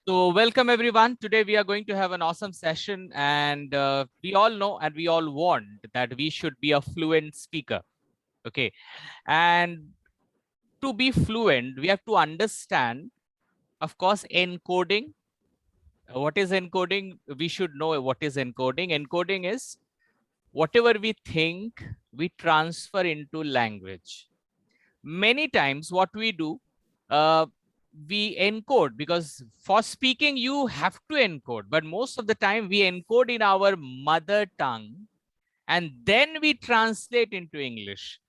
So welcome everyone. Today we are going to have an awesome session, and we all know and we all want that we should be a fluent speaker. Okay. And to be fluent, we have to understand, of course, encoding. What is encoding? We should know what is encoding. Encoding is whatever we think, we transfer into language. Many times what we do, uh, we encode, because for speaking you have to encode, but most of the time we encode in our mother tongue and then we translate into English,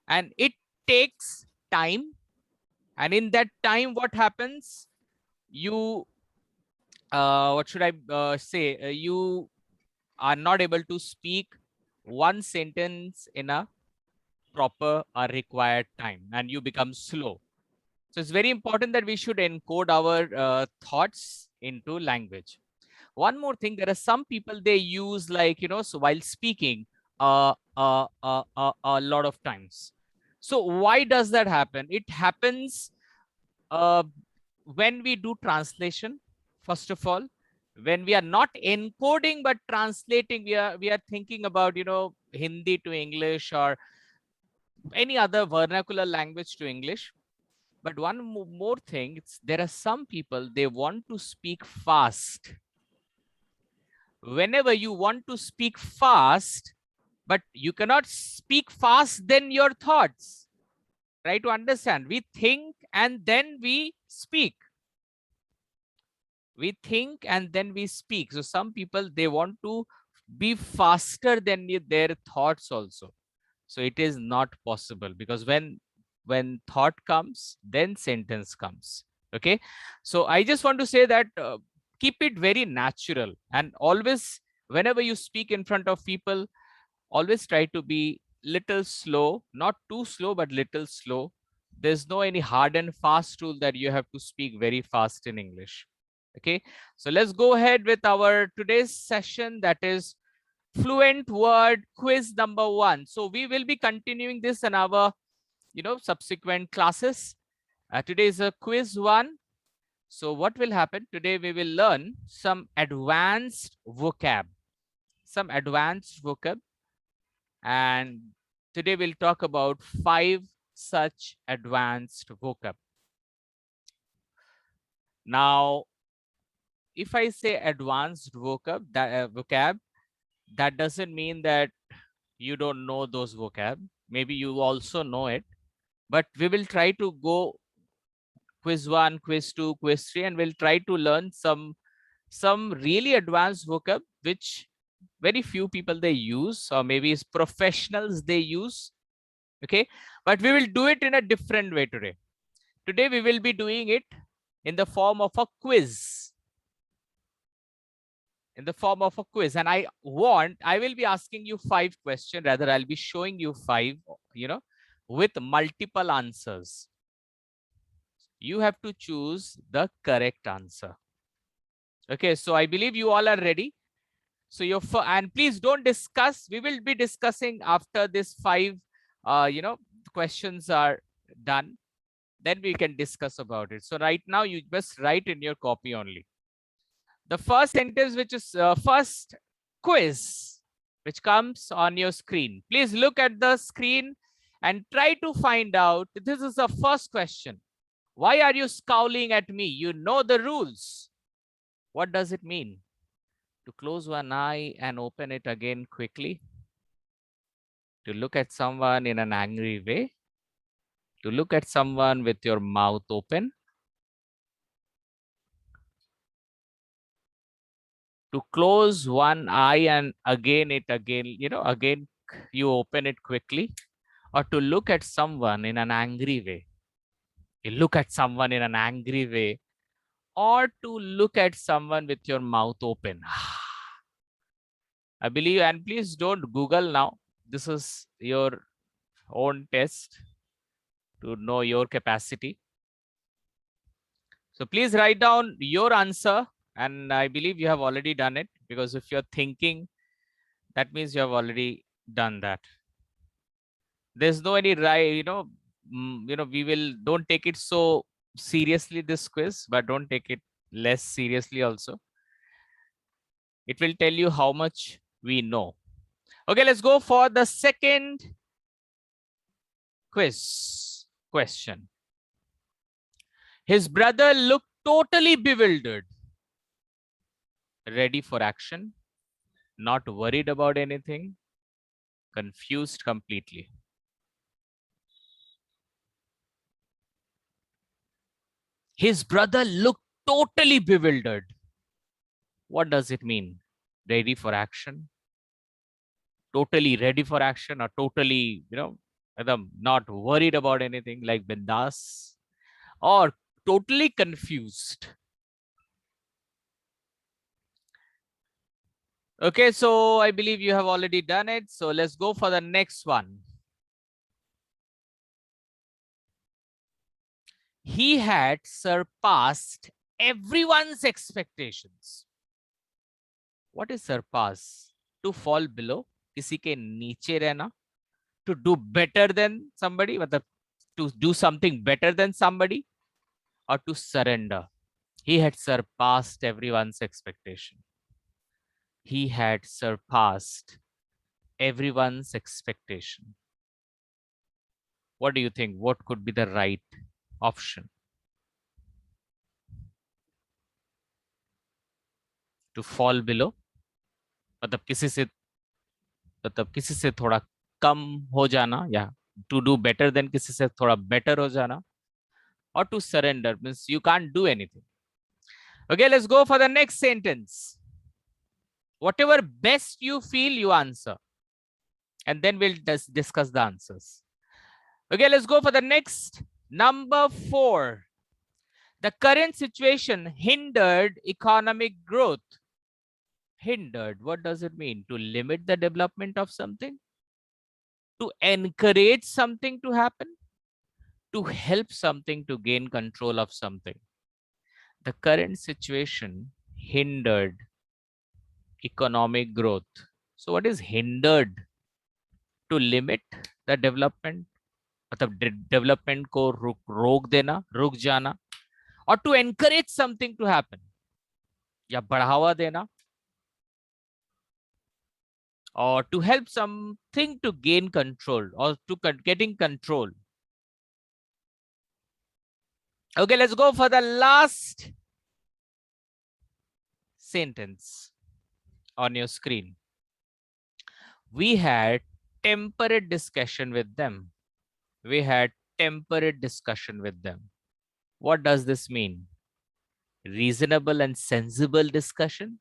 and it takes time. And in that time, what happens? You what should I say, you are not able to speak one sentence in a proper or required time, and you become slow. So it's very important that we should encode our thoughts into language. One more thing, there are some people, they use, like, so while speaking a lot of times. So why does that happen? It happens uh, when we do translation. First of all, when we are not encoding but translating, we are thinking about, Hindi to English or any other vernacular language to English. But one more thing, there are some people, they want to speak fast. Whenever you want to speak fast, but you cannot speak fast than your thoughts. Try to understand. We think and then we speak. We think and then we speak. So some people, they want to be faster than their thoughts also. So it is not possible, because when thought comes, then sentence comes. Okay. So I just want to say that keep it very natural, and always, whenever you speak in front of people, always try to be little slow, not too slow, but little slow. There's no any hard and fast rule that you have to speak very fast in English. Okay. So let's go ahead with our today's session, that is fluent word quiz number 1. So we will be continuing this in our, subsequent classes. Today is a quiz 1. So what will happen today? We will learn some advanced vocab, and today we'll talk about 5 such advanced vocab. Now, if I say advanced vocab, that doesn't mean that you don't know those vocab. Maybe you also know it, but we will try to go quiz 1, quiz 2, quiz 3, and we'll try to learn some really advanced vocab which very few people they use, or maybe it's professionals they use. Okay. But we will do it in a different way today. Today we will be doing it in the form of a quiz. And I will be asking you 5 questions. Rather, I'll be showing you 5, with multiple answers. You have to choose the correct answer. Okay, so I believe you all are ready. So and please don't discuss. We will be discussing after this 5 questions are done. Then we can discuss about it. So right now you just write in your copy only. The first sentence, which is first quiz, which comes on your screen. Please look at the screen and try to find out. This is the first question. Why are you scowling at me? You know the rules. What does it mean? To close one eye and open it again quickly. To look at someone in an angry way. To look at someone with your mouth open. To close one eye and again again you open it quickly. Or to look at someone in an angry way. You look at someone in an angry way, or to look at someone with your mouth open. I believe, and please don't Google now. This is your own test to know your capacity. So please write down your answer, and I believe you have already done it, because if you're thinking, that means you have already done that. There's no any right, we will don't take it so seriously, this quiz, but don't take it less seriously also. It will tell you how much we know. Okay, let's go for the second question. His brother looked totally bewildered, ready for action, not worried about anything, confused completely. His brother looked totally bewildered. What does it mean? Ready for action? Totally ready for action, or totally, not worried about anything like bindas, or totally confused? Okay, so I believe you have already done it. So let's go for the next one. He had surpassed everyone's expectations. What is surpass? To fall below, किसी के नीचे रहना. To do better than somebody, मतलब to do something better than somebody, or to surrender. He had surpassed everyone's expectation. He had surpassed everyone's expectation. What do you think? What could be the right option? To fall below, मतलब किसी से थोड़ा कम हो जाना, या to do better than किसी से थोड़ा better हो जाना, or to surrender means you can't do anything. Okay, let's go for the next sentence. Whatever best you feel, you answer, and then we'll discuss the answers. Okay, let's go for the next. Number 4. The current situation hindered economic growth. Hindered, what does it mean? To limit the development of something? To encourage something to happen? To help something to gain control of something? The current situation hindered economic growth. So what is hindered? To limit the development, मतलब development को रोक देना, रुक जाना, or to encourage something to happen, या बढ़ावा देना, or to help something to gain control, or to getting control. Okay, let's go for the last sentence on your screen. We had temperate discussion with them. We had temperate discussion with them. What does this mean? Reasonable and sensible discussion,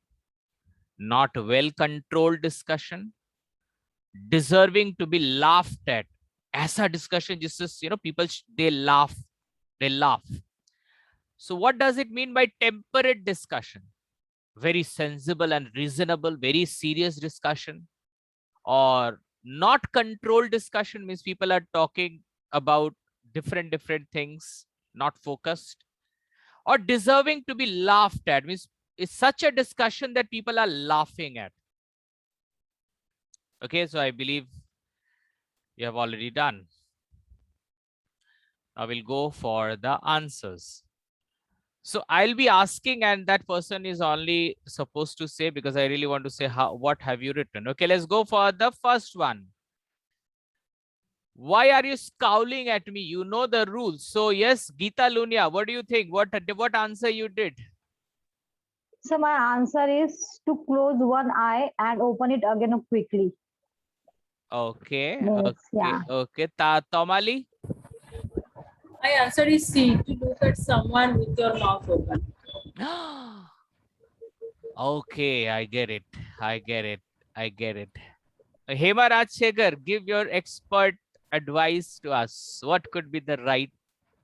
not well controlled discussion, deserving to be laughed at. ऐसा discussion जिससे people they laugh. So what does it mean by temperate discussion? Very sensible and reasonable, very serious discussion, or not controlled discussion means people are talking about different things, not focused, or deserving to be laughed at means it's such a discussion that people are laughing at. Okay, so I believe you have already done. I will go for the answers. So I'll be asking, and that person is only supposed to say, because I really want to say what have you written. Okay, let's go for the first one. Why are you scowling at me? You know the rules. So yes, Geeta Lunia, what do you think? What answer you did? So my answer is to close one eye and open it again quickly. Okay. Yes, Okay. yeah. Okay. Tomali? My answer is C, to look at someone with your mouth open. Okay, I get it. I get it. I get it. Hema Rajshekhar, give your expert advice to us. What could be the right?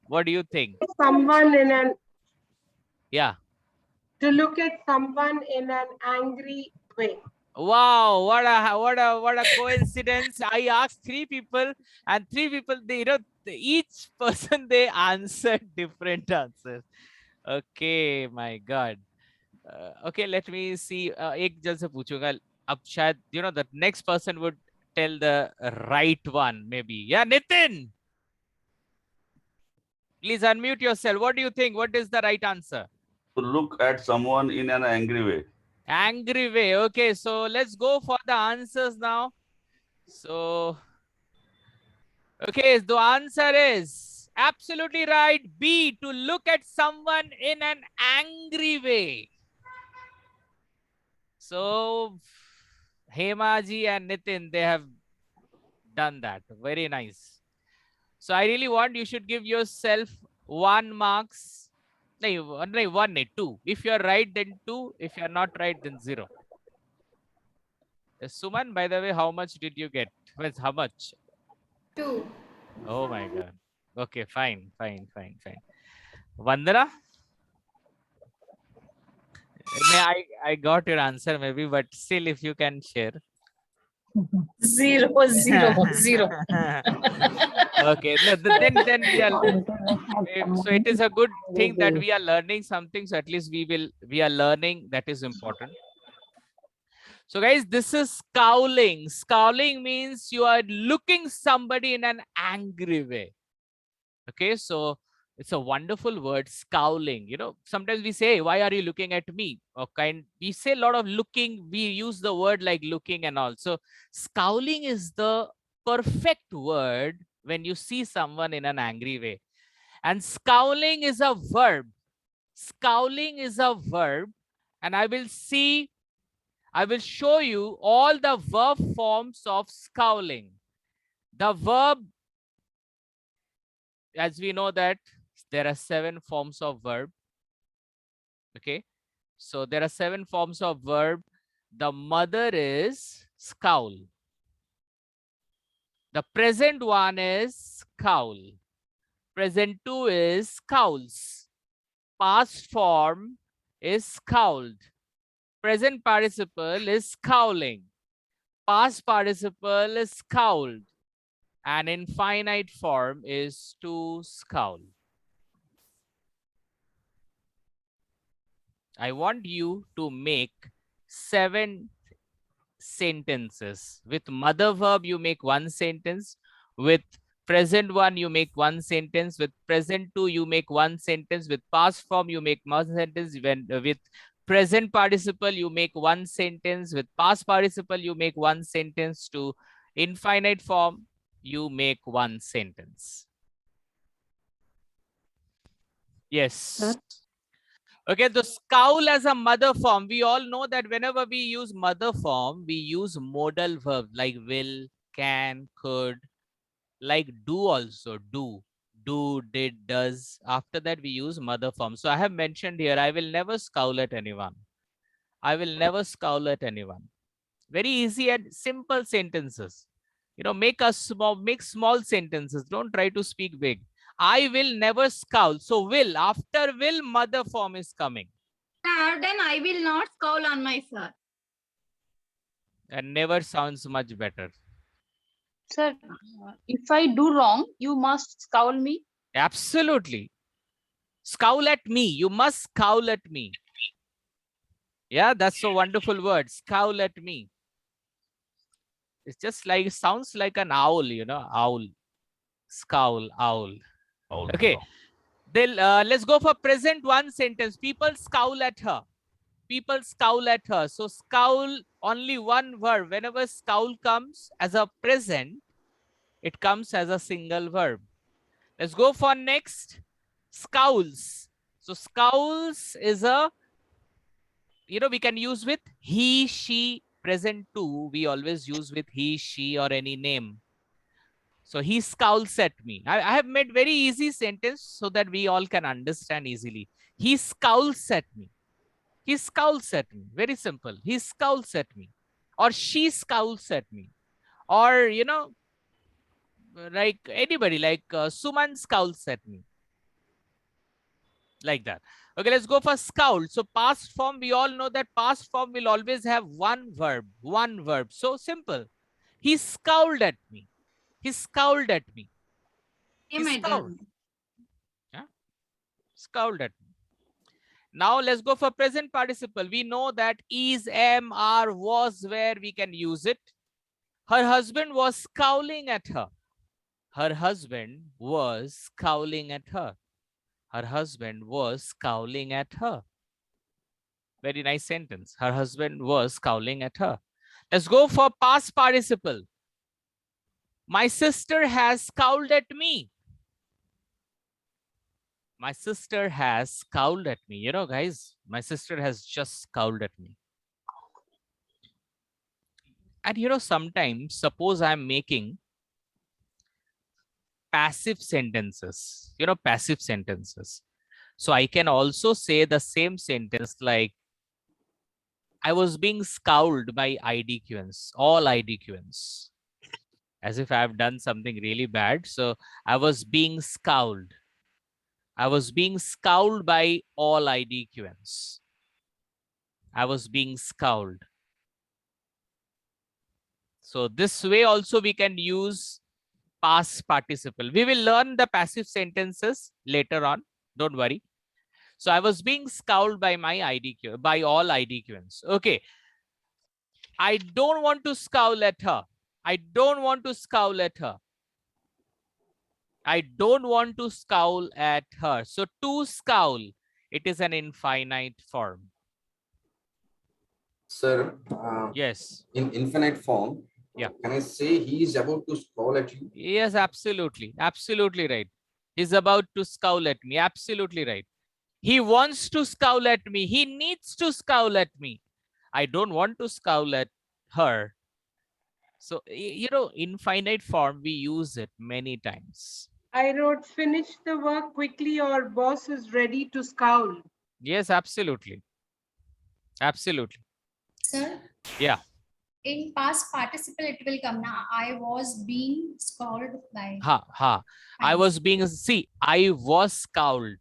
What do you think? Someone in an Yeah. To look at someone in an angry way. Wow, what a coincidence. I asked 3 people, and 3 people, they, each person they answered different answers. Okay, my God. Okay, let me see. एक जन से पूछूंगा. अब शायद, the next person would tell the right one, maybe. Yeah, Nitin. Please unmute yourself. What do you think? What is the right answer? To look at someone in an angry way. Angry way. Okay, so let's go for the answers now. So, okay, the answer is absolutely right. B, to look at someone in an angry way. So, Hemaji and Nitin, they have done that. Very nice. So, I really want you should give yourself 1 marks. No, one, two. If you're right, then 2. If you're not right, then 0. Suman, by the way, how much did you get? Well, how much? 2. Oh my God. Okay, fine. Vandana? I got your answer maybe, but still if you can share. 0, 0, 0. Okay, no, then we are, so it is a good thing that we are learning something. So at least we are learning, that is important. So guys, this is scowling. Scowling means you are looking somebody in an angry way. Okay, so it's a wonderful word, scowling. You know, sometimes we say, why are you looking at me? Or we say a lot of looking, we use the word like looking and all. So scowling is the perfect word when you see someone in an angry way. And scowling is a verb. Scowling is a verb. And I will show you all the verb forms of scowling. The verb, as we know that there are 7 forms of verb. Okay, so there are 7 forms of verb. The mother is scowl. The present one is scowl. Present 2 is scowls. Past form is scowled. Present participle is scowling. Past participle is scowled. And infinite form is to scowl. I want you to make 7 sentences. With mother verb, you make 1 sentence. With present 1, you make 1 sentence. With present 2, you make 1 sentence. With past form, you make 1 sentence. With present participle, you make 1 sentence. With past participle, you make 1 sentence. To infinite form, you make 1 sentence. Yes. Sir? Okay, the scowl as a mother form. We all know that whenever we use mother form, we use modal verbs like will, can, could, like do also, do, did, does. After that, we use mother form. So I have mentioned here, I will never scowl at anyone. I will never scowl at anyone. Very easy and simple sentences. You know, make small sentences. Don't try to speak big. I will never scowl. So will, after will, mother form is coming. Sir, then I will not scowl on my sir. And never sounds much better. Sir, if I do wrong, you must scowl me. Absolutely. Scowl at me. You must scowl at me. Yeah, that's a wonderful word. Scowl at me. It's just like, it sounds like an owl, you know, owl. Scowl, owl. Okay. Then let's go for present 1 sentence. People scowl at her. People scowl at her. So scowl, only 1 verb. Whenever scowl comes as a present, it comes as a single verb. Let's go for next. Scowls. So scowls is a, you know, we can use with he, she. Present 2, we always use with he, she, or any name. So he scowls at me. I have made very easy sentence so that we all can understand easily. He scowls at me. He scowls at me. Very simple. He scowls at me. Or she scowls at me. Or, you know, like anybody, like Suman scowls at me. Like that. Okay, let's go for scowl. So past form, we all know that past form will always have 1 verb. 1 verb. So simple. He scowled at me. He scowled at me. He scowled. Yeah? Scowled at me. Now let's go for present participle. We know that is, am, are, was, where we can use it. Her husband was scowling at her. Her husband was scowling at her. Her husband was scowling at her. Very nice sentence. Her husband was scowling at her. Let's go for past participle. My sister has scowled at me. My sister has scowled at me. You know, guys, my sister has just scowled at me. And you know, sometimes, suppose I'm making passive sentences, you know, passive sentences. So I can also say the same sentence like, I was being scowled by IDQns, all IDQns, as if I've done something really bad. So I was being scowled. I was being scowled by all IDQns. I was being scowled. So this way also we can use past participle. We will learn the passive sentences later on. Don't worry. So I was being scowled by my IDQ, by all IDQns. Okay. I don't want to scowl at her. I don't want to scowl at her. I don't want to scowl at her. So to scowl, it is an infinite form. Sir, Yes. in infinite form, Yeah. can I say he is about to scowl at you? Yes, absolutely. Absolutely right. He's about to scowl at me. Absolutely right. He wants to scowl at me. He needs to scowl at me. I don't want to scowl at her. So, you know, infinite form, we use it many times. I wrote, finish the work quickly or boss is ready to scowl. Yes, absolutely. Absolutely. Sir, Yeah. in past participle it will come now. I was being scowled by. I was being, see, I was scowled.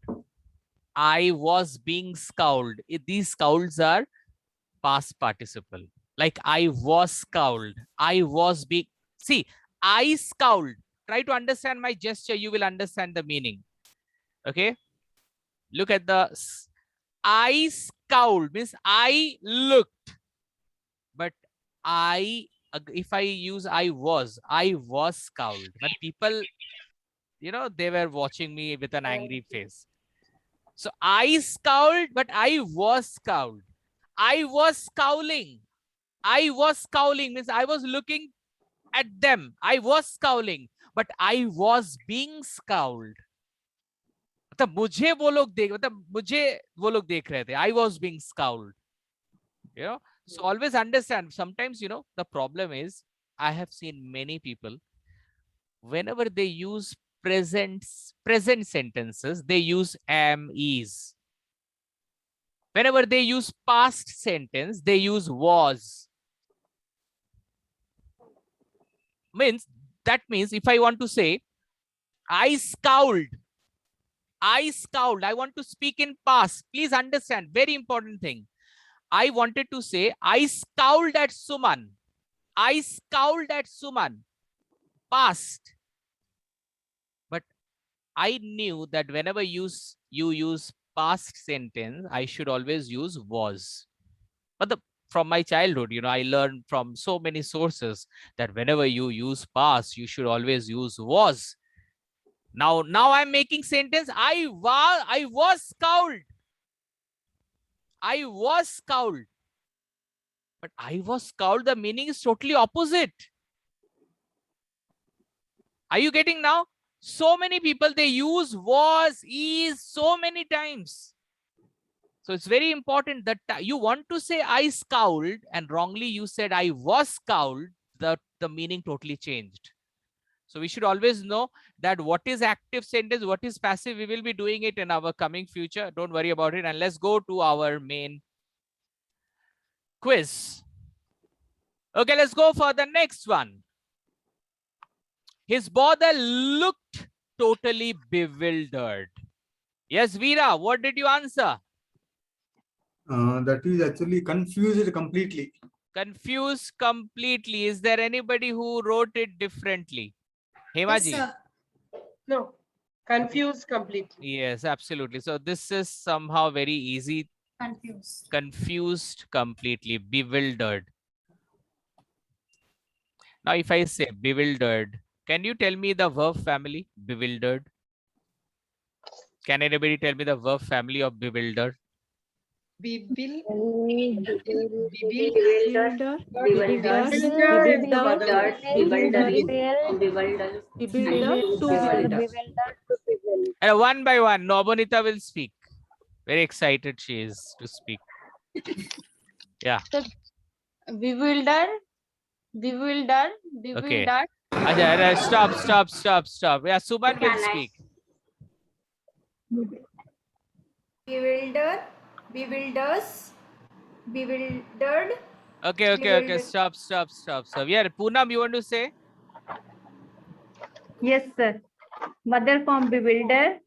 I was being scowled. These scowls are past participle. Like I was scowled. I was being, see, I scowled. Try to understand my gesture. You will understand the meaning. Okay. Look at the, I scowled means I looked. But if I use I was scowled. But people, you know, they were watching me with an angry face. So I scowled, but I was scowled. I was scowling. I was scowling means I was looking at them. I was scowling, but I was being scowled. मतलब मुझे वो लोग देख, मतलब मुझे वो लोग देख रहे थे. I was being scowled. You know, so always understand. Sometimes, you know, the problem is I have seen many people whenever they use present sentences, they use am, is. Whenever they use past sentence, they use was. That means if I want to say, I scowled. I scowled. I want to speak in past. Please understand, very important thing. I wanted to say, I scowled at Suman. I scowled at Suman. Past. But I knew that whenever you use past sentence, I should always use was. But from my childhood, you know, I learned from so many sources that whenever you use past, you should always use was. Now I'm making sentence. I was scowled. I was scowled. But I was scowled, the meaning is totally opposite. Are you getting now? So many people, they use was, is so many times. So it's very important that you want to say I scowled and wrongly you said I was scowled, the meaning totally changed. So we should always know that what is active sentence, what is passive. We will be doing it in our coming future. Don't worry about it. And let's go to our main quiz. Okay, let's go for the next one. His bother looked totally bewildered. Yes, Veera, what did you answer? That is actually confused completely. Confused completely. Is there anybody who wrote it differently? Hemaji? Yes, sir. No, confused completely. Yes, absolutely. So this is somehow very easy. Confused. Confused completely. Bewildered. Now, if I say bewildered, can you tell me the verb family? Bewildered. Can anybody tell me the verb family of bewildered? And one by one, Nobonita will speak. Very excited she is to speak. Yeah. Bewilder, bewilder, Okay. bewildered. Ajay, stop. Yeah, Suban will speak. Bewilder, bewilders, bewildered. Okay. Stop. Yeah, Poonam, you want to say? Yes, sir. Mother form bewilder,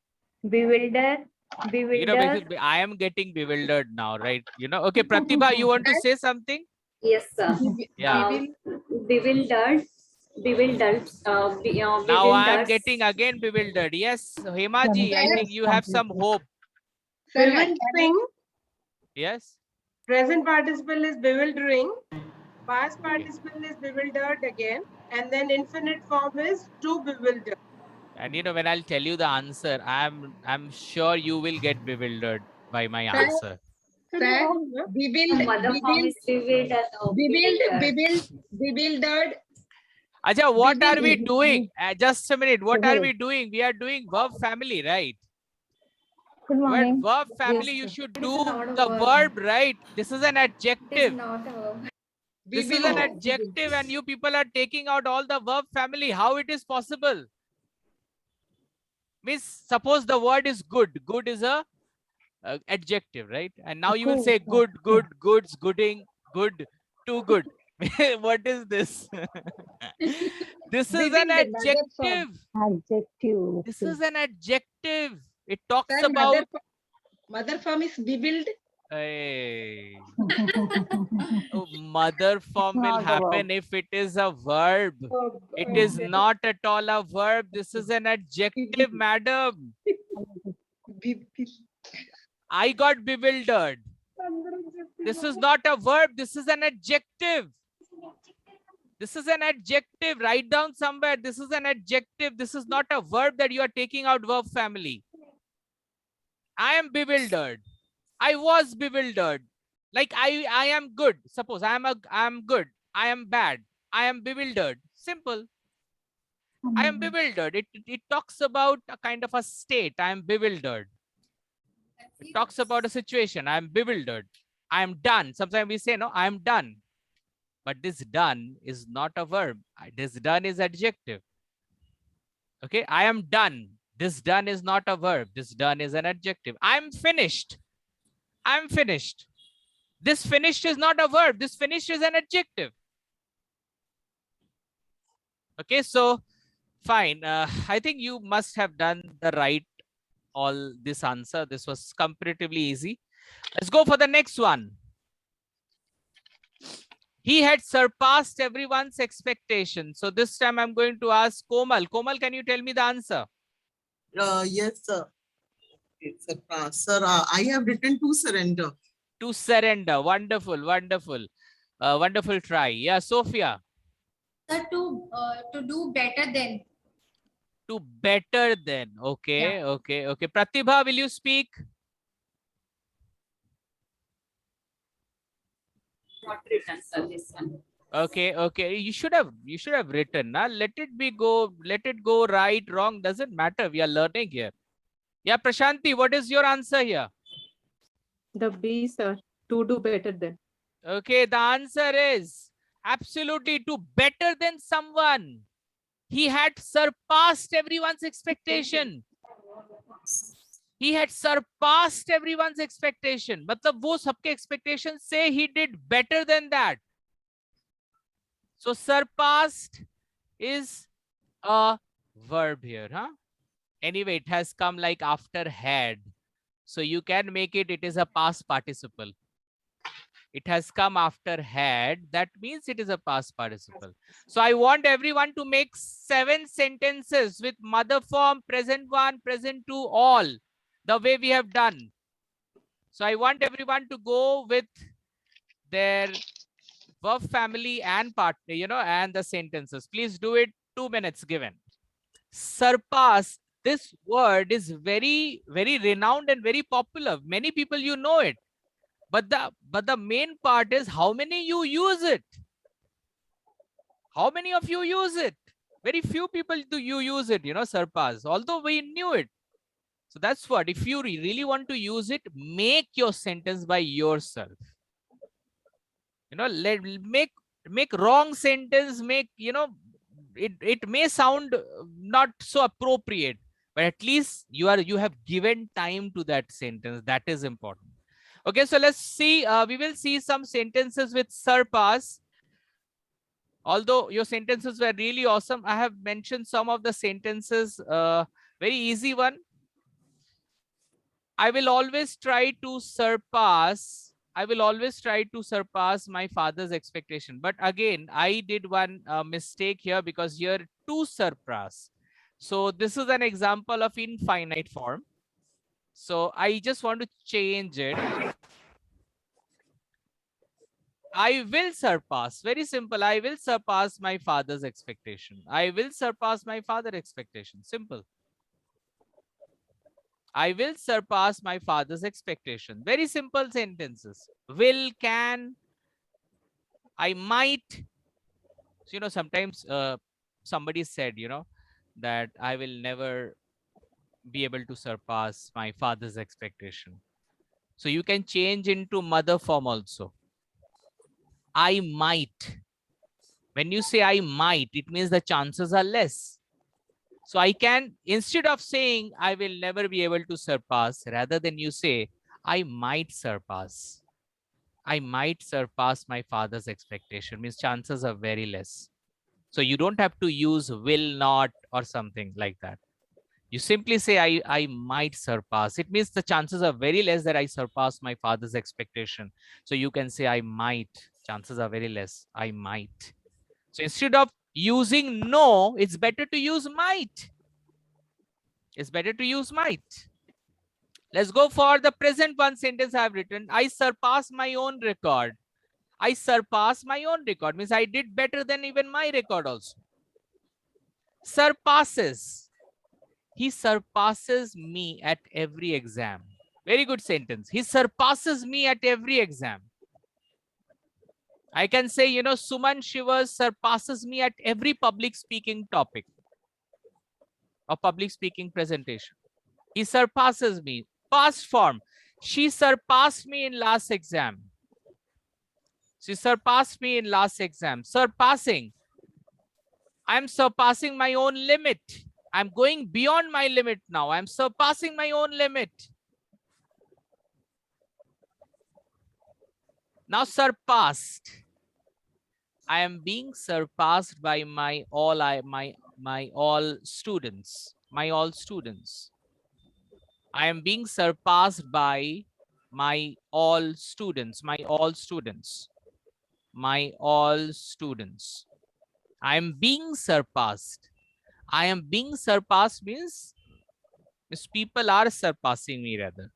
bewilder, You know, bewilder. I am getting bewildered now, right? You know, okay, Pratibha, you want to say something? Yes, sir. Yeah. Bewildered, bewildered, Now I am bewildered. getting again bewildered. Yes, Hemaji, I think you have some hope. Bewildering. Yes. Present participle is bewildering. Past participle is bewildered again. And then infinite form is to bewilder. And you know, when I'll tell you the answer, I'm sure you will get bewildered by my answer. Mother form is bewildered. Acha, what are we doing? Just a minute. What are we doing? We are doing verb family, right? Good But morning. verb family, you should It is do not a the verb. verb, right? This is an It is adjective. not a verb. This is an adjective, and you people are taking out all the verb family. How it is possible? Means suppose the word is good. Good is a adjective, right? And now you will say good, goods, gooding, good, too good. What is this? This is an adjective. Adjective. This is an adjective. It talks about Mother form is bewildered. Hey. Oh, mother form will Not a verb. happen if it is a verb. It is not at all a verb. This is an adjective, madam. I got bewildered. This is not a verb. This is an adjective. This is an adjective. Write down somewhere. This is an adjective. This is not a verb that you are taking out verb family. I am bewildered. I was bewildered. Like I am good. Suppose I am good. I am bad. I am bewildered. Simple. I am bewildered. It talks about a kind of a state. I am bewildered. It talks about a situation. I am bewildered. I am done. Sometimes we say, no, I am done. But this done is not a verb. This done is adjective. Okay, I am done. This done is not a verb. This done is an adjective. I'm finished. I'm finished. This finished is not a verb. This finished is an adjective. Okay, so fine. I think you must have done the right all this answer. This was comparatively easy. Let's go for the next one. He had surpassed everyone's expectation. So this time I'm going to ask Komal. Komal, can you tell me the answer? Yes, sir. It's sir, I have written to surrender. To surrender. Wonderful, wonderful. Wonderful try. Yeah, Sophia. Sir, to do better than. To better than. Okay, Yeah. okay. Pratibha, will you speak? Not written, sir, this one. Okay. You should have written. Nah? Let it go right, wrong. Doesn't matter. We are learning here. Yeah, Prashanti, what is your answer here? The B, sir. To do better than. Okay, the answer is absolutely to better than someone. He had surpassed everyone's expectation. He had surpassed everyone's expectation. मतलब वो सबके expectation say he did better than that. So surpassed is a verb here, huh? Anyway, it has come like after had. So you can make it is a past participle. It has come after had. That means it is a past participle. So I want everyone to make 7 sentences with mother form, present one, present two, all the way we have done. So I want everyone to go with their verb family and part, and the sentences. Please do it. 2 minutes given. Surpass. This word is very, very renowned and very popular. Many people, you know it. But the main part is how many you use it. How many of you use it? Very few people do you use it, surpass, although we knew it. So that's what, if you really want to use it, make your sentence by yourself. Make wrong sentence, it may sound not so appropriate, but at least you have given time to that sentence. That is important. Okay, so let's see, we will see some sentences with surpass. Although your sentences were really awesome, I have mentioned some of the sentences, very easy one. I will always try to surpass my father's expectation. But again, I did one mistake here, because here to surpass. So this is an example of infinite form. So I just want to change it. I will surpass. Very simple. I will surpass my father's expectation. I will surpass my father's expectation. Simple. I will surpass my father's expectation. Very simple sentences. Will, can, I might. So, sometimes somebody said, that I will never be able to surpass my father's expectation. So you can change into mother form also. I might. When you say I might, it means the chances are less. So I can, instead of saying I will never be able to surpass, rather than you say, I might surpass. I might surpass my father's expectation, means chances are very less. So you don't have to use will not or something like that. You simply say, I might surpass. It means the chances are very less that I surpass my father's expectation. So you can say, I might. Chances are very less. I might. So instead of using no, it's better to use might. It's better to use might. Let's go for the present one sentence I have written. I surpass my own record. I surpass my own record means I did better than even my record also. Surpasses. He surpasses me at every exam. Very good sentence. He surpasses me at every exam. I can say, Suman Shivers surpasses me at every public speaking topic or public speaking presentation. He surpasses me. Past form. She surpassed me in last exam. She surpassed me in last exam. Surpassing. I'm surpassing my own limit. I'm going beyond my limit now. I'm surpassing my own limit. Now surpassed. I am being surpassed by my all students. My all students. I am being surpassed by my all students. My all students. My all students. I am being surpassed. I am being surpassed means people are surpassing me rather.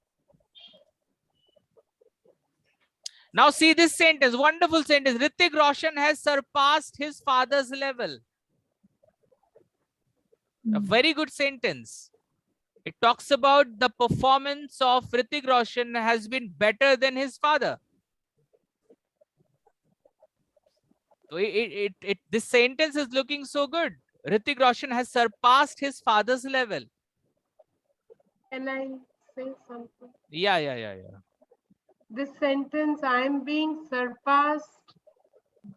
Now see this sentence, wonderful sentence. Hrithik Roshan has surpassed his father's level. A very good sentence. It talks about the performance of Hrithik Roshan has been better than his father. So this sentence is looking so good. Hrithik Roshan has surpassed his father's level. Can I say something? Yeah. This sentence, I am being surpassed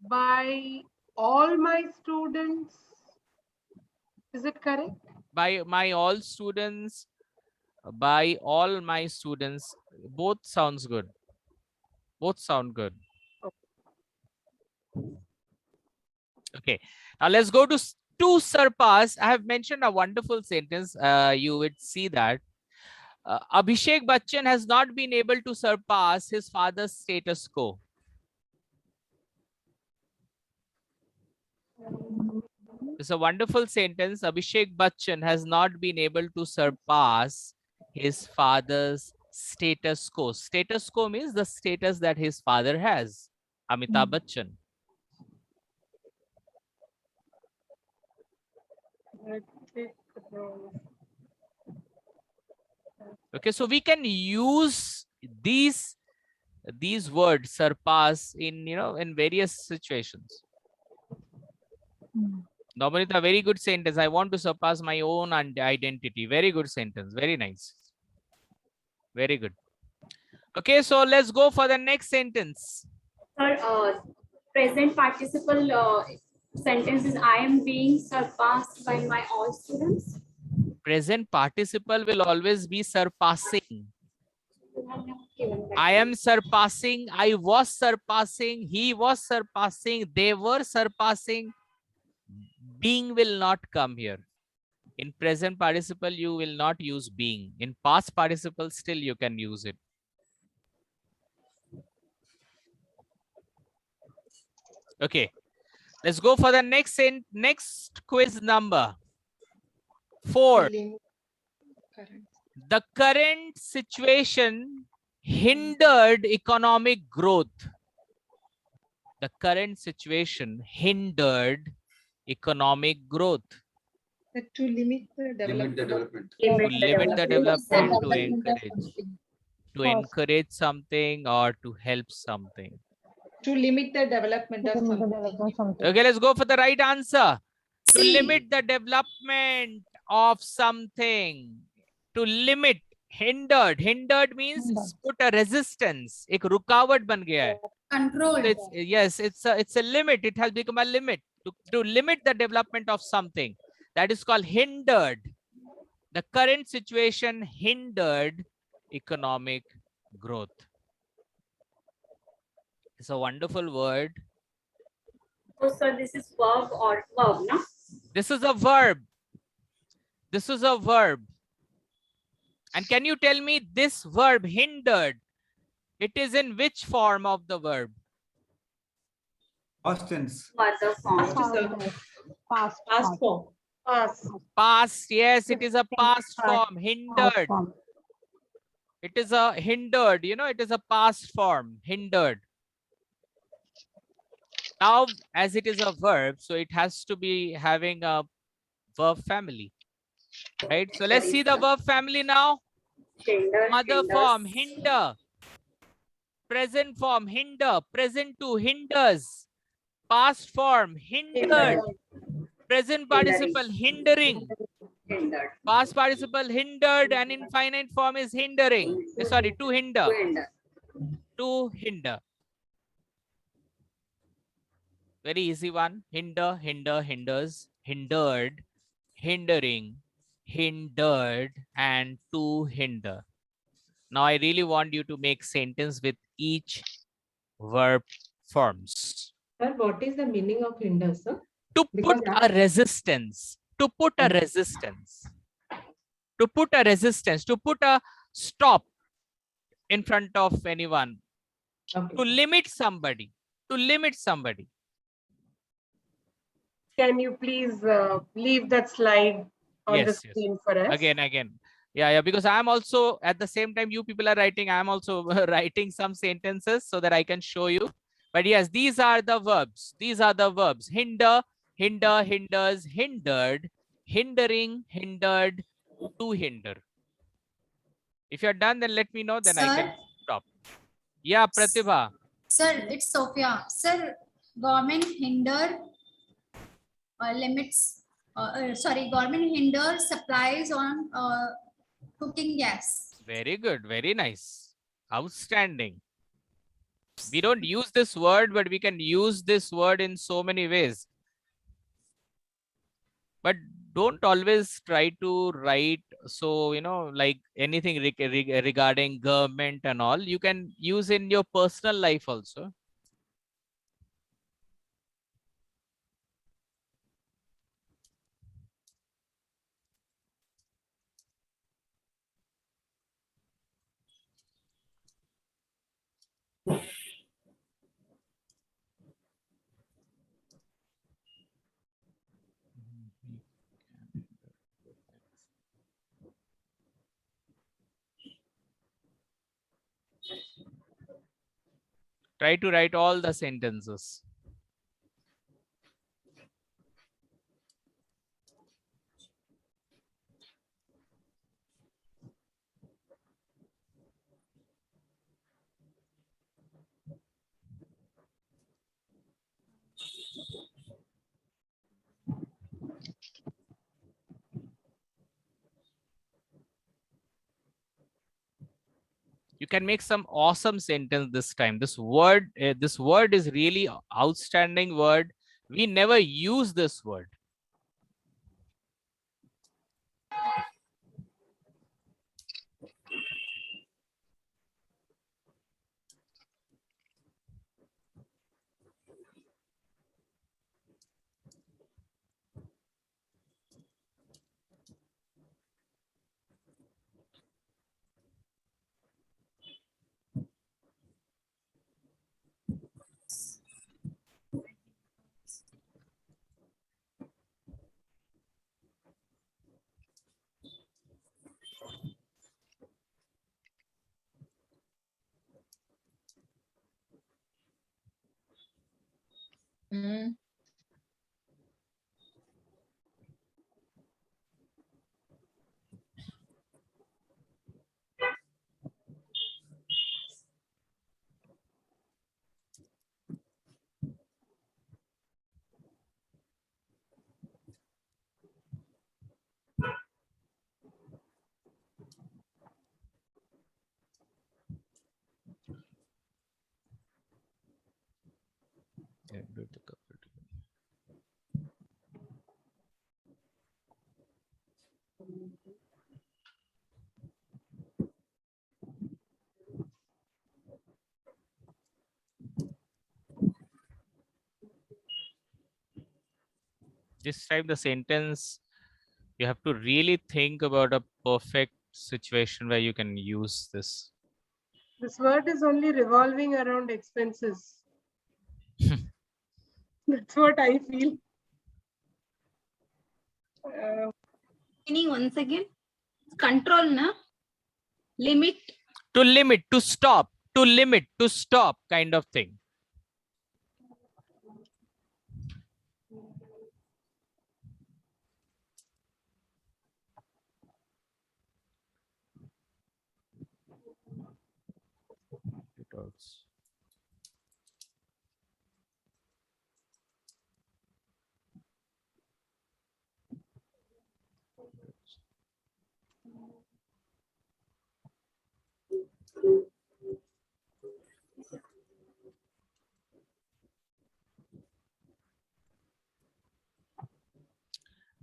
by all my students. Is it correct? By my all students, by all my students, both sounds good. Both sound good. Okay, now let's go to surpass. I have mentioned a wonderful sentence. You would see that Abhishek Bachchan has not been able to surpass his father's status quo. It's a wonderful sentence. Abhishek Bachchan has not been able to surpass his father's status quo. Status quo means the status that his father has. Amitabh Bachchan. Okay, so we can use these these words surpass in, in various situations. Namanita, a very good sentence. I want to surpass my own identity. Very good sentence. Very nice. Very good. Okay, so let's go for the next sentence. Sir, present participle sentence is I am being surpassed by my all students. Present participle will always be surpassing. I am surpassing, I was surpassing, he was surpassing, they were surpassing. Being will not come here. In present participle, you will not use being. In past participle, still you can use it. Okay, let's go for the next quiz number 4. The current situation hindered economic growth. The current situation hindered economic growth. To limit the development. To limit the development, to To encourage something, or to help something. limit the development of something. Okay, let's go for the right answer. To C. limit the development of something. To limit, hindered. Hindered means put a resistance. एक रुकावट बन गया है. Control. Yes, it's a limit. It has become a limit. To limit the development of something. That is called hindered. The current situation hindered economic growth. It's a wonderful word. So, sir, this is verb or verb, no? This is a verb. This is a verb. And can you tell me this verb hindered? It is in which form of the verb? Past tense. Further form. past form. Past. Yes, it is a past form. Hindered. It is a hindered. It is a past form. Hindered. Now, as it is a verb, so it has to be having a verb family. Right? So let's see the verb family now. Hinder, Mother hinders. form, hinder. Present form, hinder. Present to hinders. Past form, hindered. Present participle, hindering. Hindered. Past participle, hindered. And infinite form is hindering. Sorry, to hinder. To hinder. To hinder. Very easy one. Hinder, hinder, hinders. Hindered, hindering, hindered, and to hinder. Now I really want you to make sentence with each verb forms. Sir, what is the meaning of hinder, sir? To Because put a resistance. To put a resistance. To put a resistance. To put a stop in front of anyone. Okay. To limit somebody. To limit somebody. Can you please leave that slide on the Yes, yes. screen for us? Again. Yeah, because I'm also, at the same time you people are writing, I'm also writing some sentences so that I can show you. But yes, these are the verbs. These are the verbs. Hinder, hinder, hinders, hindered, hindering, hindered, to hinder. If you're done, then let me know, then I can stop. Yeah, Pratibha. Sir, it's Sophia. Sir, government hinder limits. Government hinder supplies on cooking gas. Very good. Very nice. Outstanding. We don't use this word, but we can use this word in so many ways. But don't always try to write so, like anything regarding government and all. You can use in your personal life also. Try to write all the sentences. can make some awesome sentence this time. This word is really outstanding word. We never use this word. This time the sentence, you have to really think about a perfect situation where you can use this. This word is only revolving around expenses. That's what I feel. Meaning once again, control na, limit. To limit, to stop, to limit, to stop kind of thing.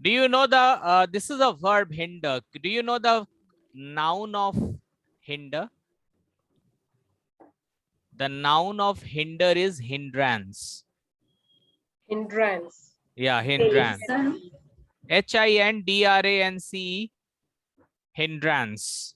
Do you know the, this is a verb hinder. Do you know the noun of hinder? The noun of hinder is hindrance. Hindrance. Yeah, hindrance. H-I-N-D-R-A-N-C-E. Hindrance.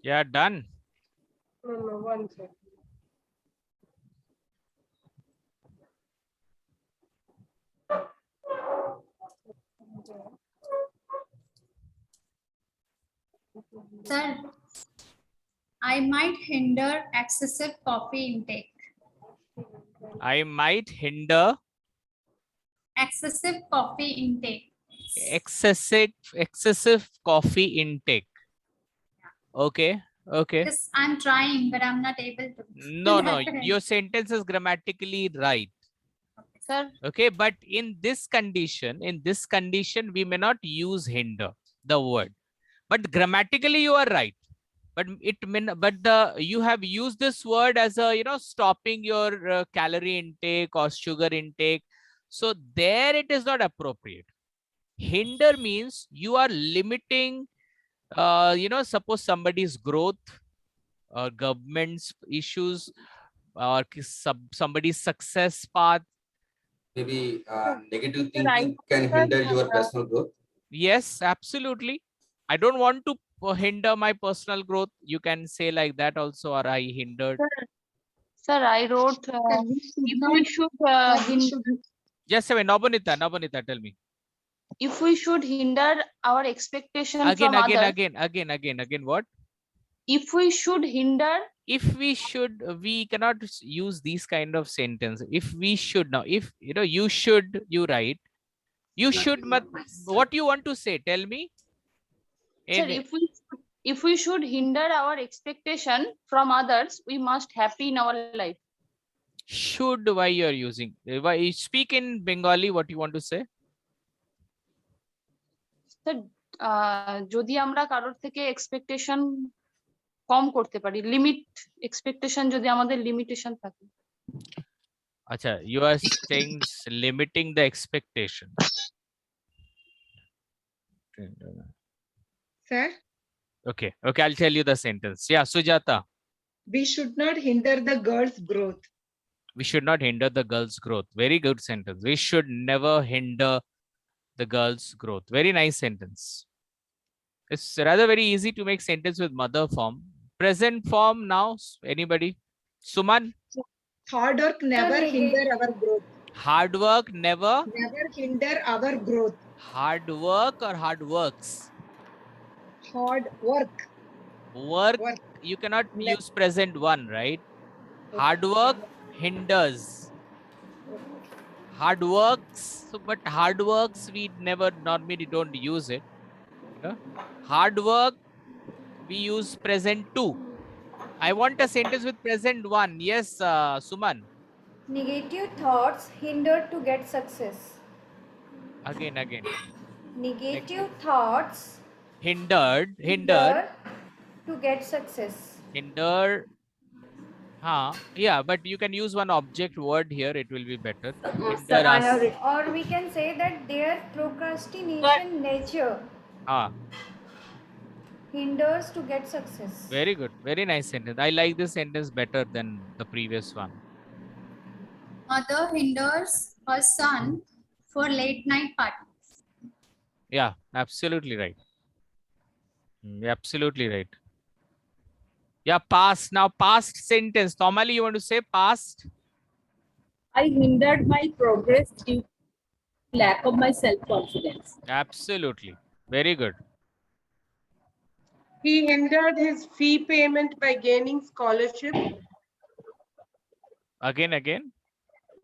Yeah, done. No, one second. Sir, I might hinder excessive coffee intake. I might hinder Excessive coffee intake. excessive coffee intake. Okay. Okay. Because I'm trying, but I'm not able to. No, no, your sentence is grammatically right. Sir, Okay, but in this condition, we may not use hinder, the word, but grammatically you are right. But it may not, but you have used this word as a, stopping your calorie intake or sugar intake. So there it is not appropriate. Hinder means you are limiting, suppose somebody's growth or government's issues or somebody's success path. Maybe negative Sir, I thinking can hinder your personal growth. Yes, absolutely. I don't want to hinder my personal growth. You can say like that also, or I hindered. Sir, I wrote if we should Just a minute, Nabonita, tell me. if we should hinder our expectation Again, from others, again, what? if we should hinder, If we should, we cannot use these kind of sentence. If we should now, if you should, you write. You should, what you want to say? Tell me. sir, if we should hinder our expectation from others, we must happy in our life. Should, why you are using? Why you speak in Bengali? What you want to say? Sir, যদি আমরা কারোর থেকে expectation কম করতে পারি, limit expectation যদি আমাদের limitation থাকে। Acha, you are saying limiting the expectation. Sir, Okay, I'll tell you the sentence. Yeah, Sujata. we should not hinder the girl's growth. We should not hinder the girl's growth. Very good sentence. We should never hinder the girl's growth. Very nice sentence. It's rather very easy to make sentence with mother form. Present form now, anybody? Suman? Hard work never hinder our growth. Hard work never? Never hinder our growth. Hard work or hard works? Hard work. Work. You cannot use present one, right? Hard work hinders. Hard works, but hard works we never normally don't use it. Hard work we use present two. I want a sentence with present one. Yes, Suman. Negative thoughts hinder to get success. Again. Negative thoughts Hindered to get success. Hinder. Yeah, but you can use one object word here. It will be better. Hinder us. Or we can say that their procrastination nature hinders to get success. Very good. Very nice sentence. I like this sentence better than the previous one. Mother hinders her son for late night parties. Yeah, absolutely right. Absolutely right. Yeah, past. Now, past sentence. Normally, you want to say past. I hindered my progress due to lack of my self-confidence. Absolutely. Very good. He hindered his fee payment by gaining scholarship. Again.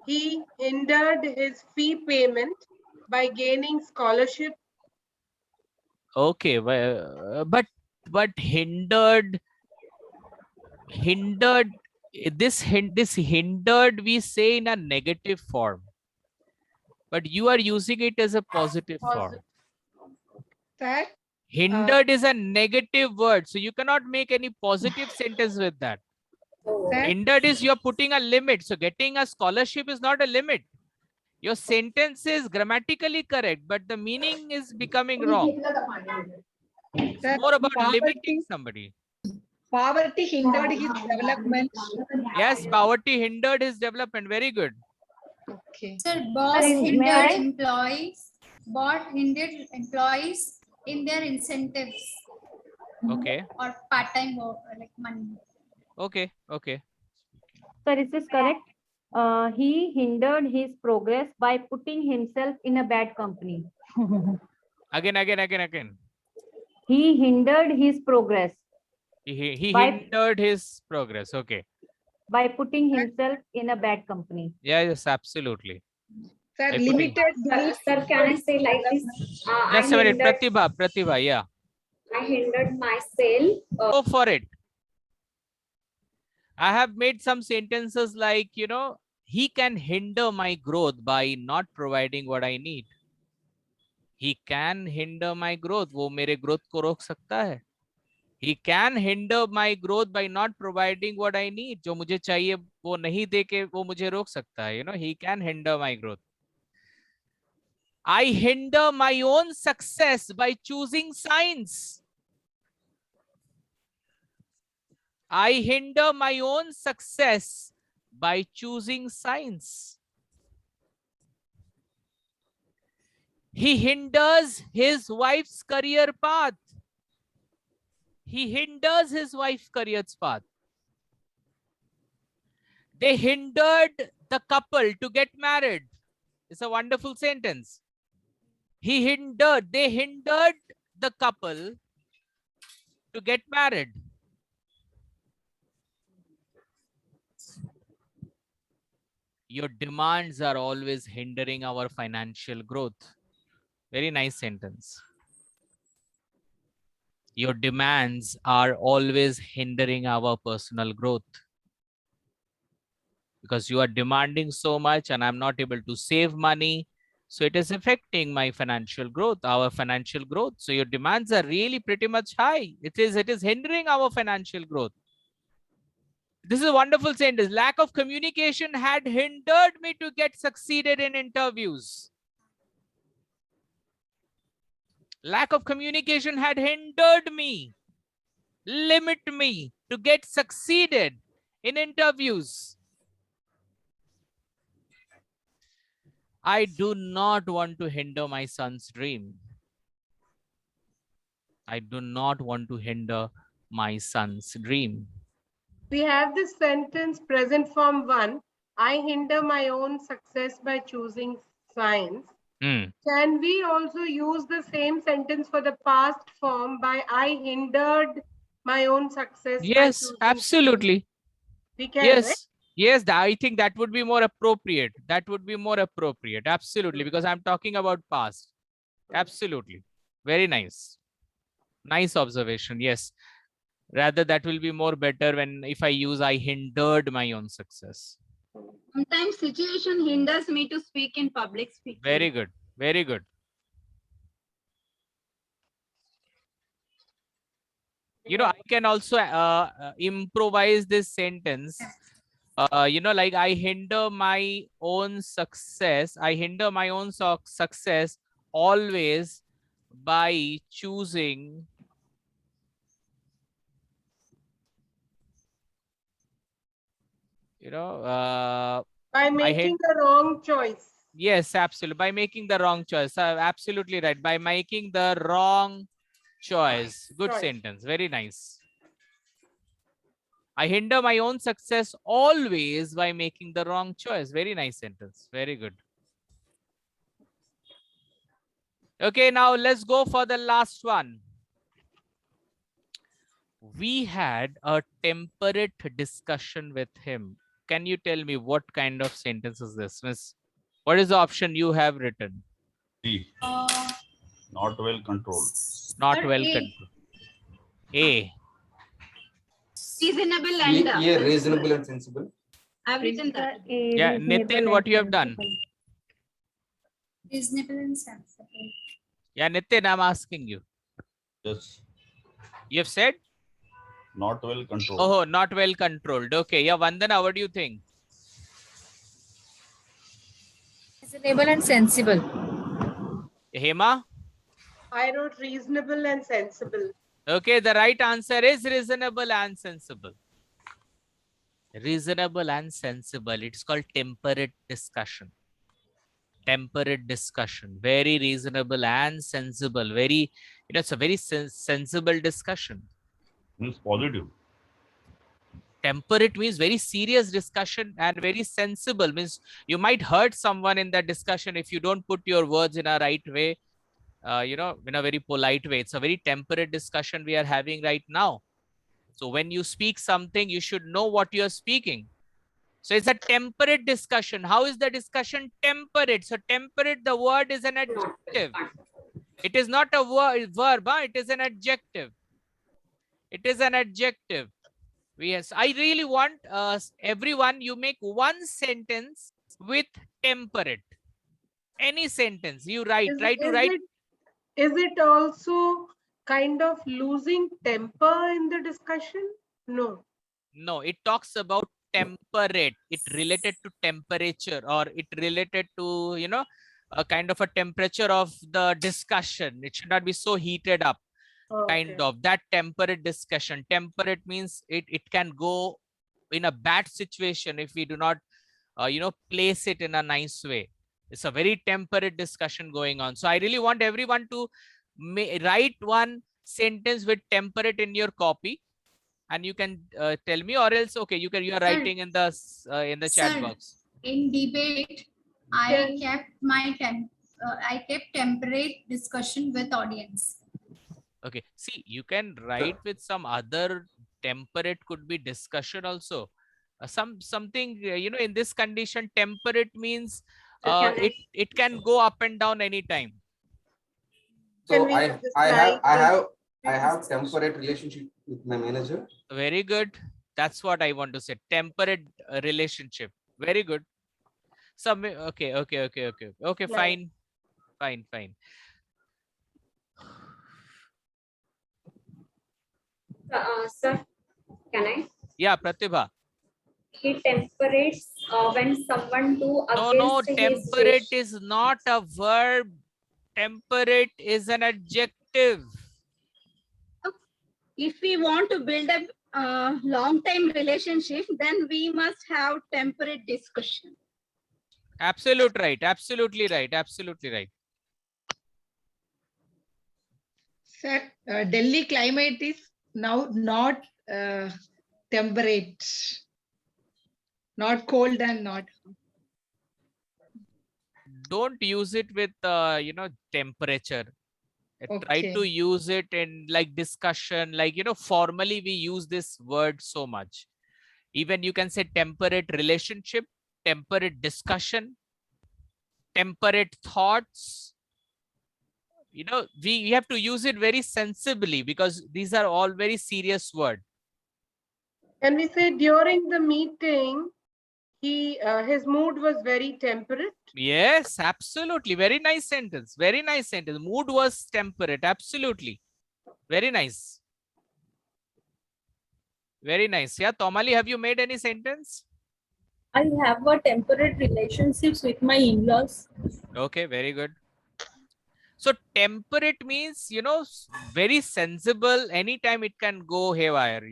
He hindered his fee payment by gaining scholarship. Okay, but hindered. This hindered we say in a negative form, but you are using it as a positive form. Sir, Hindered is a negative word, so you cannot make any positive sentence with that. Sir? Hindered is you're putting a limit, so getting a scholarship is not a limit. Your sentence is grammatically correct, but the meaning is becoming wrong. It's Sir, more about poverty, limiting somebody. poverty hindered his development. Yes, poverty hindered his development. Very good. Okay. Sir, boss Sir, may hindered I? employees. Bot hindered employees in their incentives Okay. or part-time work, like money. Okay. Okay. Sir, is this correct? He hindered his progress by putting himself in a bad company. Again. He hindered his progress He by hindered his progress. Okay. by putting himself in a bad company. Yeah, yes, absolutely. Sir, By putting- limited belief. Sir, can I say like this? Just a minute. Pratibha, yeah. I hindered myself. Go for it. I have made some sentences like, he can hinder my growth by not providing what I need. He can hinder my growth. वो मेरे growth को रोक सकता है. He can hinder my growth by not providing what I need. जो मुझे चाहिए वो नहीं दे के वो मुझे रोक सकता है. He can hinder my growth. I hinder my own success by choosing science. I hinder my own success by choosing science. He hinders his wife's career path. He hinders his wife's career path. They hindered the couple to get married. It's a wonderful sentence. They hindered the couple to get married. Your demands are always hindering our financial growth. Very nice sentence. Your demands are always hindering our personal growth. Because you are demanding so much and I'm not able to save money. So it is affecting my financial growth, our financial growth. So your demands are really pretty much high. It is hindering our financial growth. This is a wonderful sentence. Lack of communication had hindered me to get succeeded in interviews. Lack of communication had hindered me, limit me to get succeeded in interviews. I do not want to hinder my son's dream. I do not want to hinder my son's dream. We have this sentence present form 1. I hinder my own success by choosing science. Can we also use the same sentence for the past form by I hindered my own success? Yes, absolutely. We can, yes, right? yes, I think that would be more appropriate. That would be more appropriate. Absolutely, because I'm talking about past. Absolutely. Very nice. Nice observation. Yes. Rather, that will be more better when if I use I hindered my own success. Sometimes situation hinders me to speak in public speaking. Very good. Very good. I can also improvise this sentence. Like I hinder my own success. I hinder my own success always by choosing by making the wrong choice. Yes, absolutely. By making the wrong choice. Absolutely right. By making the wrong choice. Good sentence. Very nice. I hinder my own success always by making the wrong choice. Very nice sentence. Very good. Okay, now let's go for the last one. We had a temperate discussion with him. Can you tell me what kind of sentence is this, Miss? What is the option you have written? D. Not well controlled. Not well controlled. A. Reasonable and Yeah, reasonable and sensible. I've written that. Yeah, Nitin, what you have done? Reasonable and sensible. Yeah, Nitin, I'm asking you. Yes. You have said? Not well controlled. Oh, not well controlled. Okay. Yeah, Vandana, what do you think? Reasonable and sensible. Hema? I wrote reasonable and sensible. Okay, the right answer is reasonable and sensible. Reasonable and sensible. It's called temperate discussion. Temperate discussion. Very reasonable and sensible. Very, it's a very sensible discussion. Means positive. Temperate means very serious discussion, and very sensible means you might hurt someone in that discussion if you don't put your words in a right way, in a very polite way. It's a very temperate discussion we are having right now. So when you speak something, you should know what you are speaking. So it's a temperate discussion. How is the discussion temperate? So temperate, the word is an adjective. It is not a verb, it is an adjective. It is an adjective. Yes, I really want everyone, you make one sentence with temperate. Any sentence you write, try to write. Is it also kind of losing temper in the discussion? No. No, it talks about temperate. It related to temperature, or it related to, a kind of a temperature of the discussion. It should not be so heated up. Kind of that temperate discussion. Temperate means it can go in a bad situation if we do not, place it in a nice way. It's a very temperate discussion going on. So I really want everyone to write one sentence with temperate in your copy, and you can tell me, or else you are writing in the chat box. In debate, I kept temperate discussion with audience. Okay, see, you can write with some other temperate, could be discussion also. Something, in this condition, temperate means it can go up and down anytime. So I have temperate relationship with my manager. Very good. That's what I want to say. Temperate relationship. Very good. Some okay. Fine. Sir, can I? Yeah, Pratibha. He temperates when someone do against No, his temperate wish. is not a verb. Temperate is an adjective. If we want to build a long-time relationship, then we must have temperate discussion. Absolutely right. Absolutely right. Sir, Delhi climate is now not temperate, not cold and not. Don't use it with temperature. Try to use it in like discussion, like formally we use this word so much. Even you can say temperate relationship, temperate discussion, temperate thoughts. We have to use it very sensibly, because these are all very serious words. Can we say during the meeting, his mood was very temperate? Yes, absolutely. Very nice sentence. Very nice sentence. Mood was temperate. Absolutely. Very nice. Very nice. Yeah, Tomali, have you made any sentence? I have a temperate relationships with my in-laws. Okay, very good. So temperate means, very sensible. Anytime it can go haywire,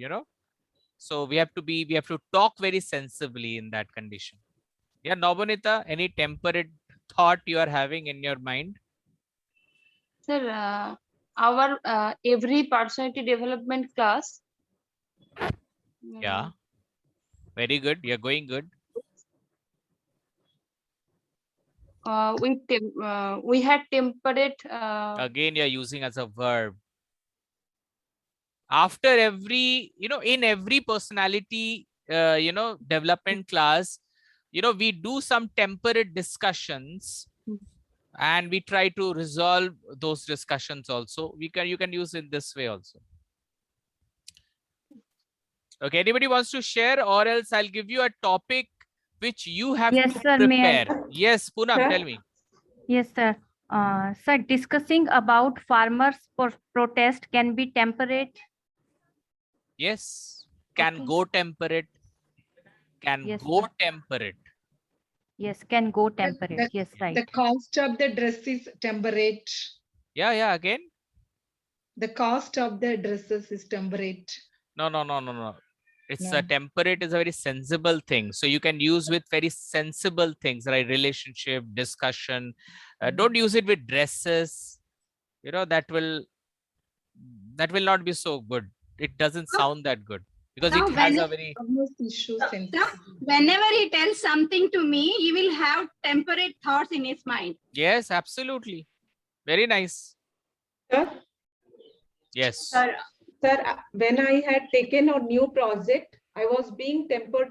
So we have to talk very sensibly in that condition. Yeah, Nobonita, any temperate thought you are having in your mind? Sir, our every personality development class. Yeah. Very good. You're going good. We had temperate. Again, you're using as a verb. After every, in every personality, development class, we do some temperate discussions, and we try to resolve those discussions also. You can use it this way also. Okay, anybody wants to share, or else I'll give you a topic which you have to prepare. Yes, Poonam, tell me. Yes, sir. Sir, discussing about farmers' protest can be temperate. Yes, can go temperate. Can Yes, go sir. temperate. Yes, can go temperate. Yes, right. The cost of the dress is temperate. Yeah, again. The cost of the dresses is temperate. No. It's No. a temperate is a very sensible thing. So you can use with very sensible things, right? Relationship, discussion. Don't use it with dresses. You know, that will not be so good. It doesn't sound that good because Now, it has a very now, whenever he tells something to me, he will have temperate thoughts in his mind. yes, absolutely. Very nice. Sir, Yes. sir, when I had taken a new project, I was being tempered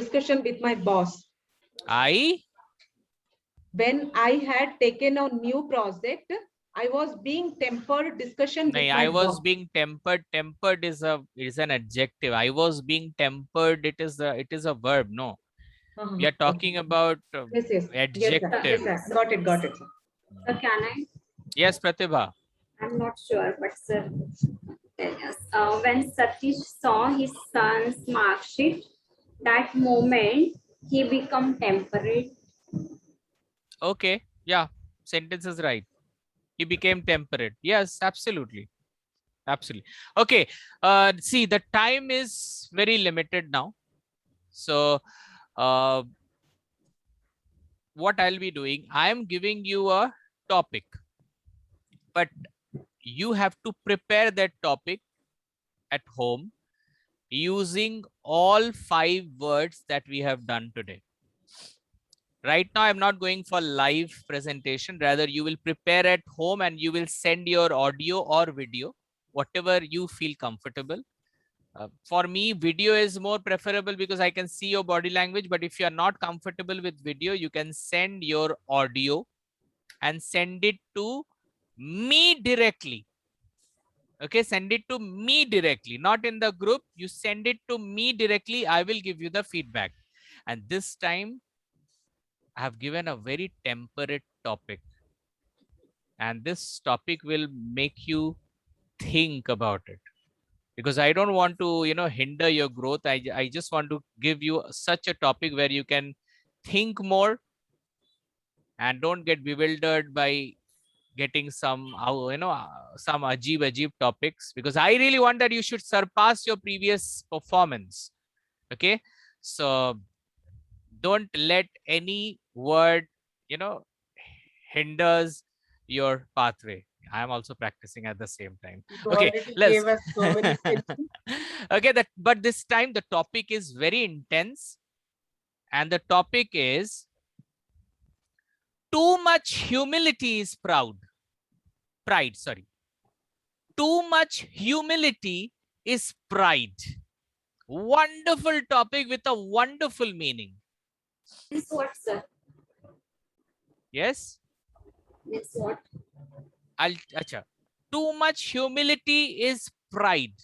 discussion with my boss. When I had taken a new project, I was being tempered discussion with my I was boss. being tempered. Tempered is an adjective. I was being tempered. It is a verb. No, we are talking about Yes. adjective. Yes, sir. Got it. Sir. Can I? Yes, Pratibha. I'm not sure, but sir, tell us. When Satish saw his son's mark sheet, that moment he become temperate. Okay. Yeah. Sentence is right. He became temperate. Yes, absolutely. Okay. See, the time is very limited now. So, what I'll be doing, I am giving you a topic, but you have to prepare that topic at home using all 5 words that we have done today. Right now, I'm not going for live presentation. Rather, you will prepare at home and you will send your audio or video, whatever you feel comfortable. For me, video is more preferable because I can see your body language. But if you are not comfortable with video, you can send your audio and send it to me directly. Okay, send it to me directly, not in the group. You send it to me directly. I will give you the feedback. And this time, I have given a very temperate topic. And this topic will make you think about it. Because I don't want to, hinder your growth. I just want to give you such a topic where you can think more and don't get bewildered by getting some, some ajib topics, because I really want that you should surpass your previous performance. Okay. So don't let any word, hinders your pathway. I am also practicing at the same time. Okay, let's. Okay, but this time the topic is very intense, and the topic is too much humility is pride. Sorry. Too much humility is pride. Wonderful topic with a wonderful meaning. Is what, sir? Yes. Is what? Acha. Too much humility is pride.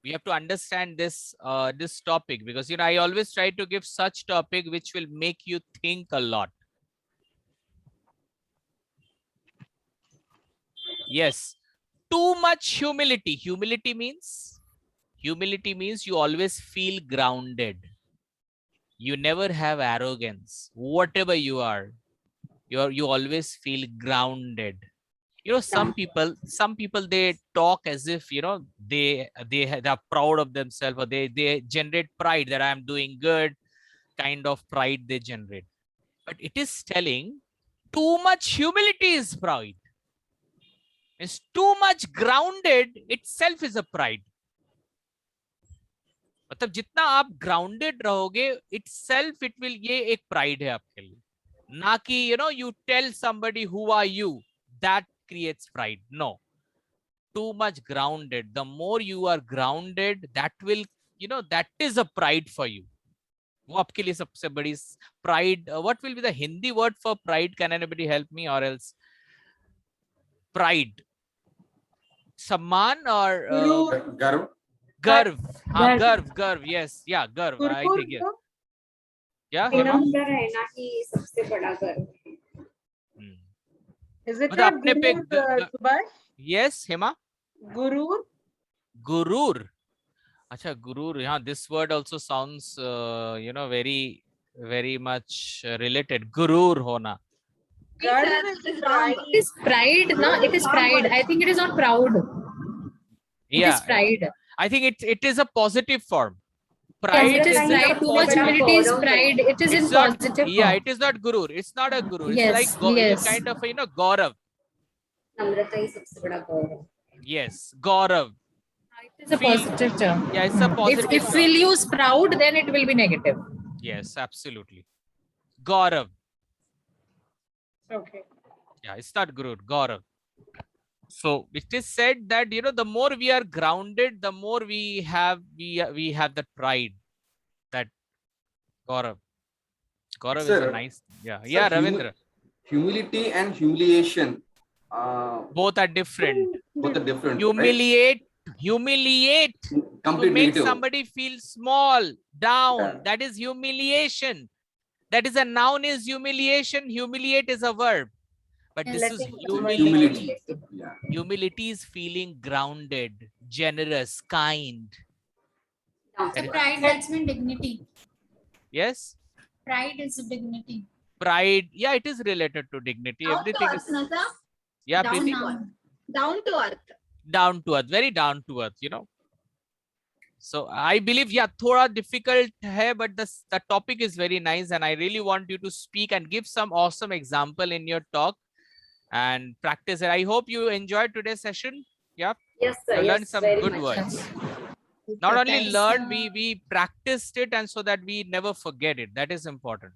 We have to understand this this topic, because I always try to give such topic which will make you think a lot. Yes. Too much humility. Humility means you always feel grounded. You never have arrogance. Whatever you are, you always feel grounded. Some people they talk as if they are proud of themselves, or they generate pride that I'm doing good, kind of pride they generate. But it is telling too much humility is pride. It's too much grounded itself is a pride. मतलब जितना आप grounded रहोगे itself it will, ये एक pride है आपके लिए. ना कि you tell somebody who are you, that creates pride. No. Too much grounded. The more you are grounded, that will, that is a pride for you. वो आपके लिए सबसे बड़ी pride. What will be the Hindi word for pride? Can anybody help me, or else? Pride. Samman or Garv. Garv. Garv. Yes. Yeah, Garv. I think yes. Yeah, Hema? Is it not Gurur, Subhash? Yes, Hema? Gurur? Gurur. Acha, gurur. Yeah, this word also sounds, very much related. Gurur hona. It is pride, no? It is pride. I think it is not proud. It is pride. I think it is a positive form. Yes, Pride it is is in pride. a Too much positive humility is form. pride. It is in It's not, positive yeah, form. it is not gurur. It's not a guru. It's Yes, like yes. kind of, gaurav. Namrata is सबसे बड़ा गौरव. Yes, gaurav. It is a positive term. Yeah, it's a positive If term. we'll use proud, then it will be negative. Yes, absolutely. Gaurav. Okay. Yeah, it's not gurur, gaurav. So it is said that, the more we are grounded, the more we have that pride, that gaurav. Gaurav is a nice, yeah, Ravindra. Humility and humiliation. Both are different. Both are different. Humiliate Complete to make negative. somebody feel small, down. That is humiliation. That is a noun is humiliation. Humiliate is a verb. But this is humility. Humility is feeling grounded, generous, kind. So pride, that's mean dignity. Yes? Pride is a dignity. Pride, yeah, it is related to dignity. Down Everything to is. earth, Nasa. Yeah, Down Preeti? to earth. Down to earth. Down to earth, very down to earth, So I believe, yeah, thoda difficult hai, but the topic is very nice, and I really want you to speak and give some awesome example in your talk and practice it. I hope you enjoyed today's session. Yeah. Yes, sir. You Yes, learned some very good much. words. Not only Thanks, learned, we practiced it, and so that we never forget it. That is important.